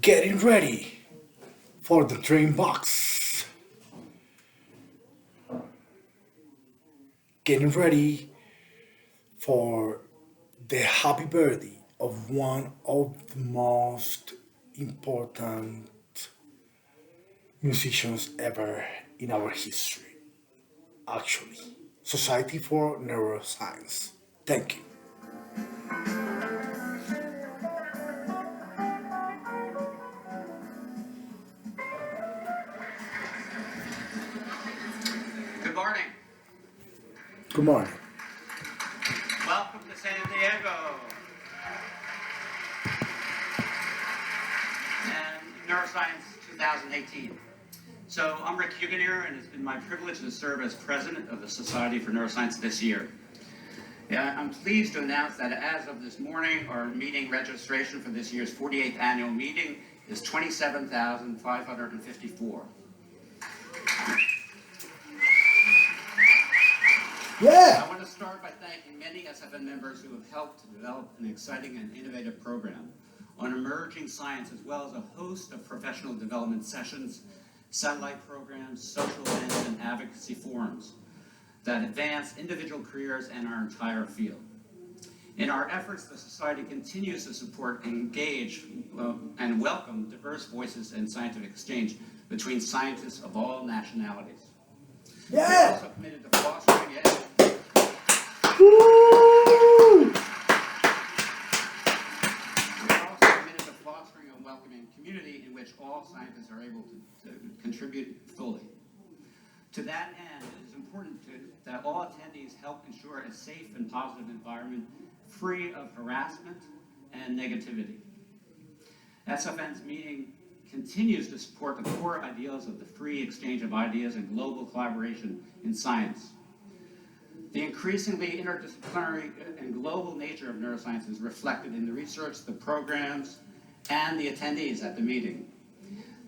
Getting ready for the train box. Getting ready for the happy birthday of one of the most important musicians ever in our history. Actually, Society for Neuroscience. Thank you. Good morning. Good morning. Welcome to San Diego and Neuroscience 2018. So I'm Rick Huganier, and it's been my privilege to serve as president of the Society for Neuroscience this year. I'm pleased to announce that as of this morning, our meeting registration for this year's 48th annual meeting is 27,554. Yeah. I want to start by thanking many SFN members who have helped to develop an exciting and innovative program on emerging science, as well as a host of professional development sessions, satellite programs, social events, and advocacy forums that advance individual careers and our entire field. In our efforts, the Society continues to support, engage, and welcome diverse voices and scientific exchange between scientists of all nationalities. We're Yeah. also committed to fostering it. Woo! We're also committed to fostering a welcoming community in which all scientists are able to contribute fully. To that end, it is important that all attendees help ensure a safe and positive environment free of harassment and negativity. SFN's meeting continues to support the core ideals of the free exchange of ideas and global collaboration in science. The increasingly interdisciplinary and global nature of neuroscience is reflected in the research, the programs, and the attendees at the meeting.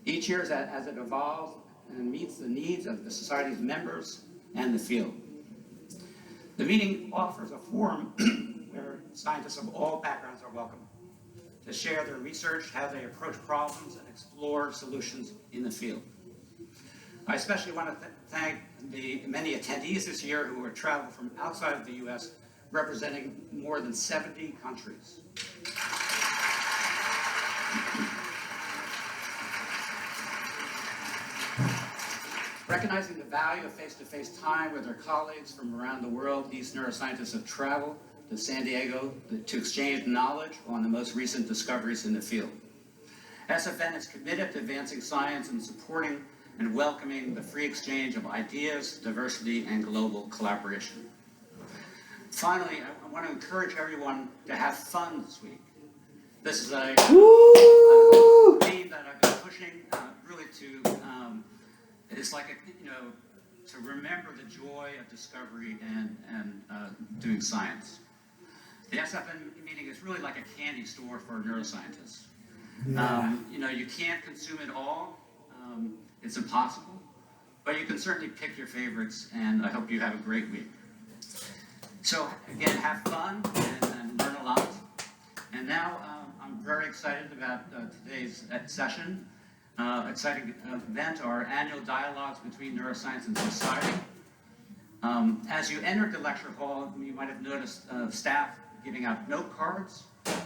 Each year, as it evolves and meets the needs of the Society's members and the field. The meeting offers a forum where scientists of all backgrounds are welcome to share their research, how they approach problems, and explore solutions in the field. I especially want to thank the many attendees this year who have traveled from outside of the U.S., representing more than 70 countries. Recognizing the value of face-to-face time with their colleagues from around the world, these neuroscientists have traveled to San Diego to exchange knowledge on the most recent discoveries in the field. SFN is committed to advancing science and supporting and welcoming the free exchange of ideas, diversity, and global collaboration. Finally, I want to encourage everyone to have fun this week. This is a theme that I've been pushing really to, it's like, to remember the joy of discovery and doing science. The SFN meeting is really like a candy store for neuroscientists. Yeah. You can't consume it all. It's impossible. But you can certainly pick your favorites, and I hope you have a great week. So, again, have fun and learn a lot. And now I'm very excited about today's session. Exciting event, our annual dialogues between neuroscience and society. As you entered the lecture hall, you might have noticed staff giving out note cards.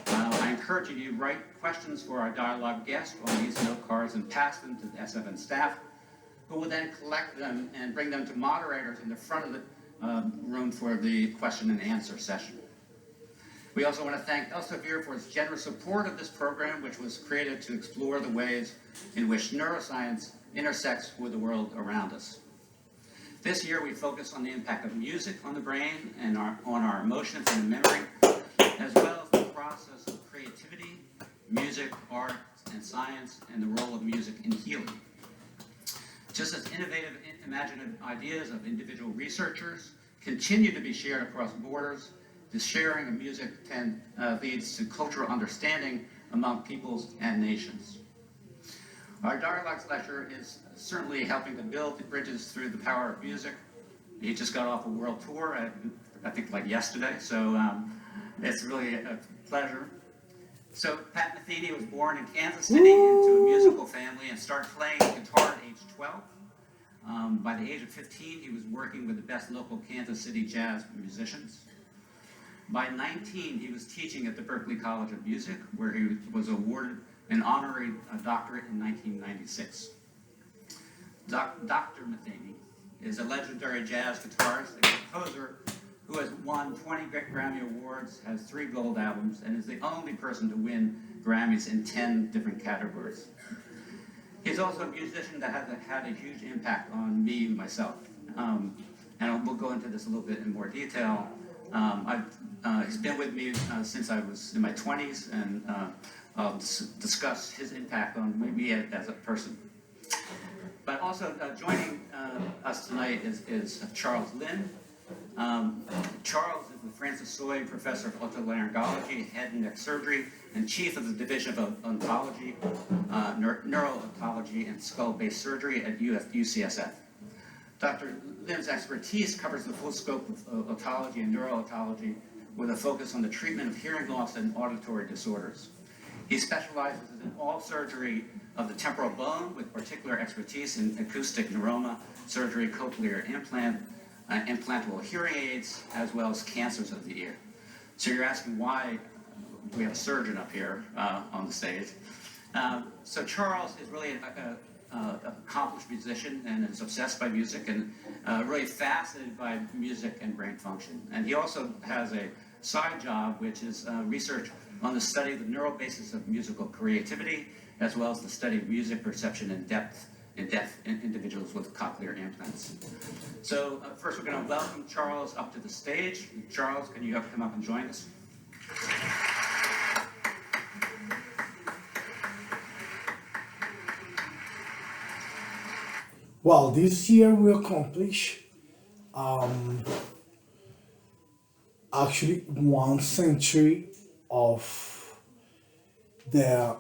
I encourage you to write questions for our dialogue guest on these note cards and pass them to the SFN staff, who will then collect them and bring them to moderators in the front of the room for the question and answer session. We also want to thank Elsevier for its generous support of this program, which was created to explore the ways in which neuroscience intersects with the world around us. This year, we focus on the impact of music on the brain and on our emotions and memory, as well as the process of creativity, music, art, and science, and the role of music in healing. Just as innovative, imaginative ideas of individual researchers continue to be shared across borders, the sharing of music leads to cultural understanding among peoples and nations. Our dialogues lecture is certainly helping to build the bridges through the power of music. He just got off a world tour, I think like yesterday, so it's really a pleasure. So Pat Metheny was born in Kansas City into a musical family and started playing guitar at age 12. By the age of 15, he was working with the best local Kansas City jazz musicians. By 19, he was teaching at the Berklee College of Music, where he was awarded an honorary doctorate in 1996. Dr. Metheny is a legendary jazz guitarist and composer who has won 20 Grammy Awards, has 3 gold albums, and is the only person to win Grammys in 10 different categories. He's also a musician that has had a huge impact on me, myself. And we'll go into this a little bit in more detail. He's been with me since I was in my 20s, and I'll discuss his impact on me as a person. But also joining us tonight is Charles Lin. Charles is the Francis Soy Professor of Otolaryngology, Head and Neck Surgery, and Chief of the Division of Oncology, Neuro-Oncology, and Skull-Based Surgery at UCSF. Dr. Lin's expertise covers the full scope of otology and neuro-otology with a focus on the treatment of hearing loss and auditory disorders. He specializes in all surgery of the temporal bone with particular expertise in acoustic neuroma, surgery, cochlear implant, implantable hearing aids, as well as cancers of the ear. So you're asking why we have a surgeon up here on the stage. So Charles is really an accomplished musician and is obsessed by music and really fascinated by music and brain function. And he also has a side job, which is research on the study of the neural basis of musical creativity, as well as the study of music perception in deaf individuals with cochlear implants. So first we're going to welcome Charles up to the stage. Charles, can you come up and join us? Well, this year we accomplished actually 1 century of the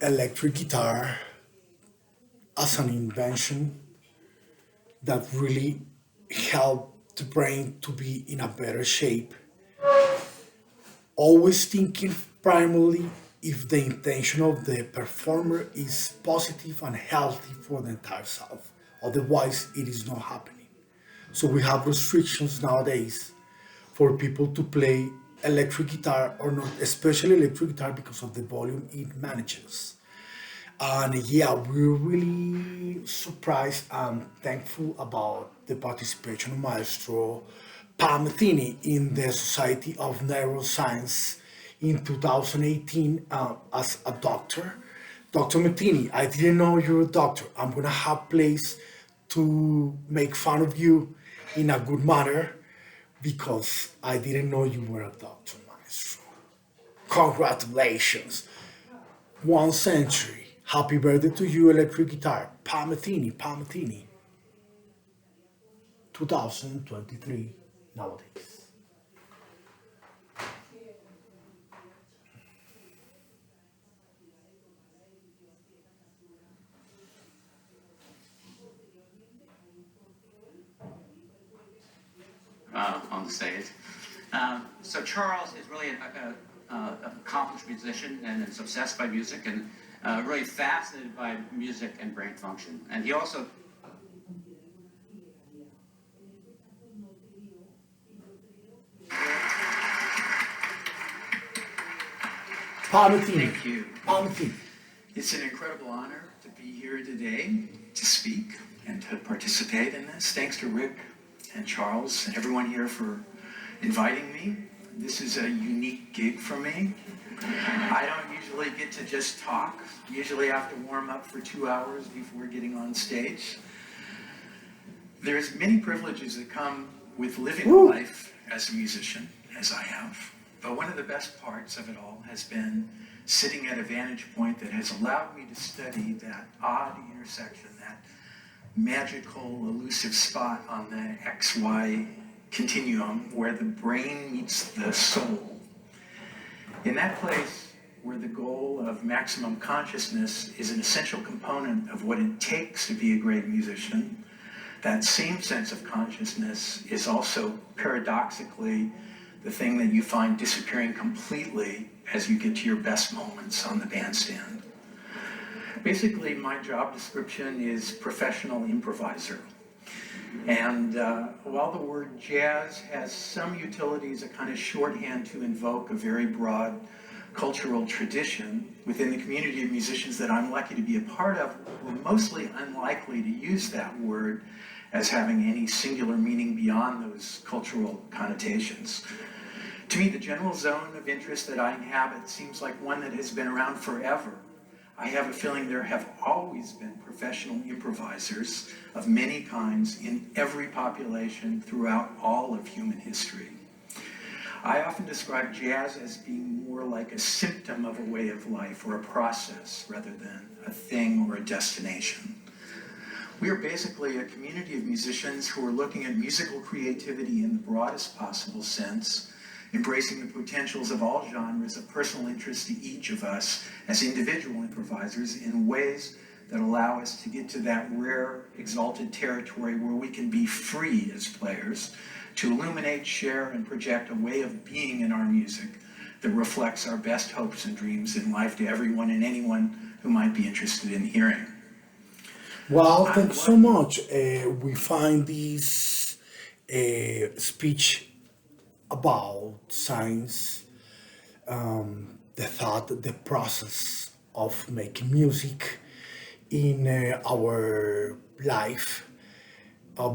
electric guitar as an invention that really helped the brain to be in a better shape. Always thinking primarily if the intention of the performer is positive and healthy for the entire self. Otherwise, it is not happening. So we have restrictions nowadays for people to play electric guitar or not, especially electric guitar because of the volume it manages. And yeah, we're really surprised and thankful about the participation of Maestro Pat Metheny in the Society of Neuroscience in 2018 as a doctor. Dr. Metheny, I didn't know you're a doctor. I'm gonna have place to make fun of you in a good manner because I didn't know you were a doctor, Maestro. Congratulations. 1 century. Happy birthday to you, electric guitar. Pat Metheny, 2023 nowadays. On the stage. So Charles is really an accomplished musician and is obsessed by music and really fascinated by music and brain function. And he also Pat Metheny. Thank you. Pat Metheny. It's an incredible honor to be here today to speak and to participate in this. Thanks to Rick and Charles and everyone here for inviting me. This is a unique gig for me. I don't usually get to just talk. Usually I have to warm up for 2 hours before getting on stage. There's many privileges that come with living a life as a musician, as I have. But one of the best parts of it all has been sitting at a vantage point that has allowed me to study that odd intersection, that magical, elusive spot on the XY continuum where the brain meets the soul. In that place where the goal of maximum consciousness is an essential component of what it takes to be a great musician, that same sense of consciousness is also paradoxically the thing that you find disappearing completely as you get to your best moments on the bandstand. Basically, my job description is professional improviser. And while the word jazz has some utility as a kind of shorthand to invoke a very broad cultural tradition, within the community of musicians that I'm lucky to be a part of, we're mostly unlikely to use that word as having any singular meaning beyond those cultural connotations. To me, the general zone of interest that I inhabit seems like one that has been around forever. I have a feeling there have always been professional improvisers of many kinds in every population throughout all of human history. I often describe jazz as being more like a symptom of a way of life or a process rather than a thing or a destination. We are basically a community of musicians who are looking at musical creativity in the broadest possible sense, embracing the potentials of all genres of personal interest to each of us as individual improvisers in ways that allow us to get to that rare, exalted territory where we can be free as players to illuminate, share, and project a way of being in our music that reflects our best hopes and dreams in life to everyone and anyone who might be interested in hearing. Well, thanks so much. We find this speech about science, the thought, the process of making music in our life,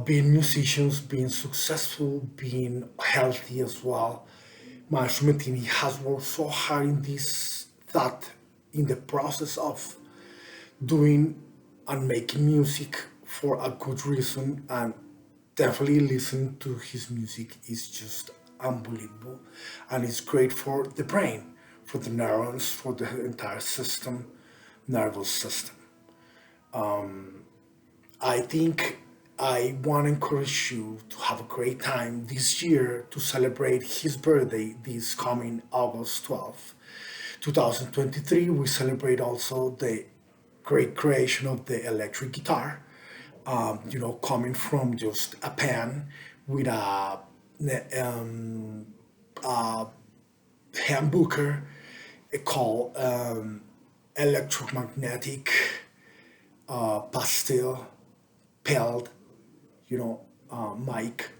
being musicians, being successful, being healthy as well. Maestro Metini has worked so hard in this thought, in the process of doing and making music for a good reason, and definitely listen to his music is just unbelievable, and it's great for the brain, for the neurons, for the entire system, nervous system. I think I want to encourage you to have a great time this year to celebrate his birthday this coming August 12th, 2023. We celebrate also the great creation of the electric guitar, coming from just a pen with a humbucker called electromagnetic pastel pelled, mic,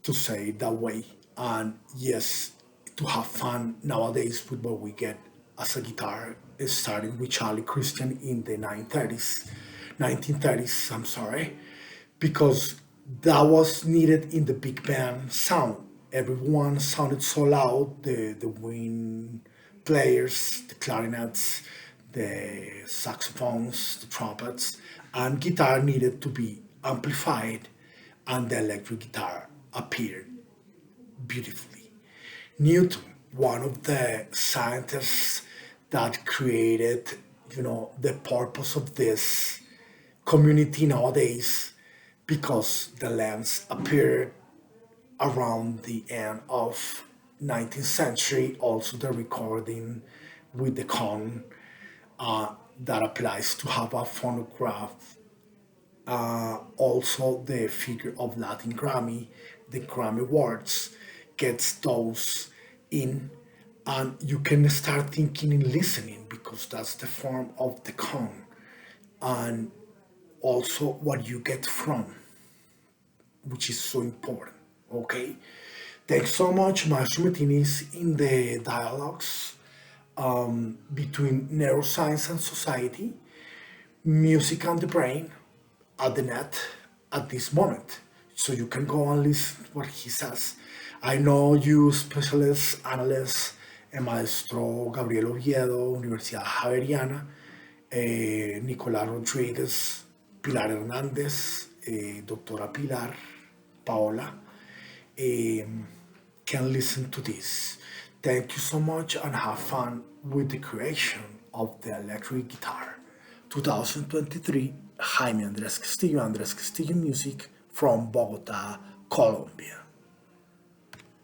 to say it that way. And yes, to have fun nowadays with what we get as a guitar, is starting with Charlie Christian in the 1930s, I'm sorry, because that was needed in the big band sound. Everyone sounded so loud, the wind players, the clarinets, the saxophones, the trumpets, and guitar needed to be amplified, and the electric guitar appeared beautifully. Newton, one of the scientists that created, the purpose of this community nowadays, because the lens appeared around the end of 19th century, also the recording with the cone, that applies to have a phonograph, also the figure of Latin Grammy, the Grammy Awards, gets those in, and you can start thinking and listening because that's the form of the cone, and also what you get from, which is so important. Okay, thanks so much, Maestro Martinez, in the dialogues between neuroscience and society, music and the brain, at the net at this moment. So you can go and listen to what he says. I know you specialists, analysts, Maestro Gabriel Oviedo, Universidad Javeriana, Nicolás Rodríguez, Pilar Hernández, Doctora Pilar, Paola, can listen to this. Thank you so much and have fun with the creation of the electric guitar. 2023, Jaime Andres Castillo, Andres Castillo Music from Bogota, Colombia.